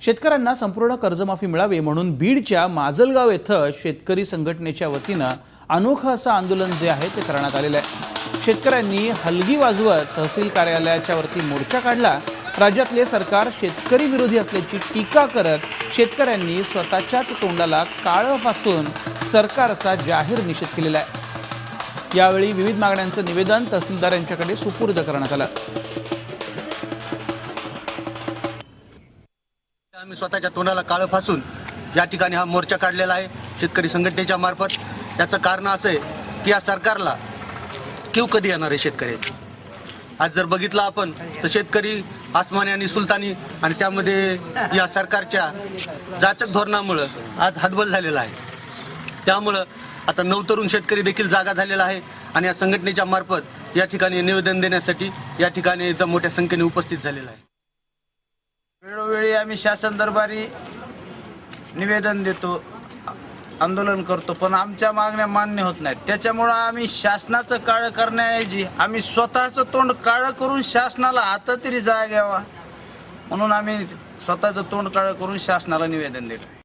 शेतकऱ्यांना संपूर्ण कर्जमाफी मिळावी म्हणून बीडच्या माजलगाव येथे शेतकरी संघटनेच्या वतीने अनोखं असं आंदोलन जे आहे ते करण्यात आलेलं आहे। शेतकऱ्यांनी हलगी वाजवत तहसील कार्यालयाच्या वरती मोर्चा काढला। राज्यातले सरकार शेतकरी विरोधी असल्याची टीका करत शेतकऱ्यांनी स्वतःच्याच तोंडाला काळं फासून सरकारचा जाहीर निषेध केलेला आहे। यावेळी विविध मागण्यांचं निवेदन तहसीलदार यांच्याकडे सुपूर्द करण्यात आलं। आम्ही स्वतःच्या तोंडाला काळं फासून या ठिकाणी हा मोर्चा काढलेला आहे शेतकरी संघटनेच्या मार्फत। याचं कारण असं आहे की या सरकारला किव कधी येणार आहे शेतकऱ्याची। आज जर बघितलं आपण तर शेतकरी आसमानी आणि सुलतानी आणि त्यामध्ये या सरकारच्या जाचक धोरणामुळे आज हतबल झालेला आहे। त्यामुळे आता नवतरुण शेतकरी देखील जागा झालेला आहे आणि या संघटनेच्या मार्फत या ठिकाणी निवेदन देण्यासाठी या ठिकाणी एकदम मोठ्या संख्येने उपस्थित झालेला आहे। वेळोवेळी आम्ही शासन दरबारी निवेदन देतो, आंदोलन करतो, पण आमच्या मागण्या मान्य होत नाहीत। त्याच्यामुळे आम्ही शासनाचं काळं करण्याऐवजी आम्ही स्वतःचं तोंड काळं करून शासनाला आता तरी जाग यावा म्हणून आम्ही स्वतःचं तोंड काळं करून शासनाला निवेदन देतो।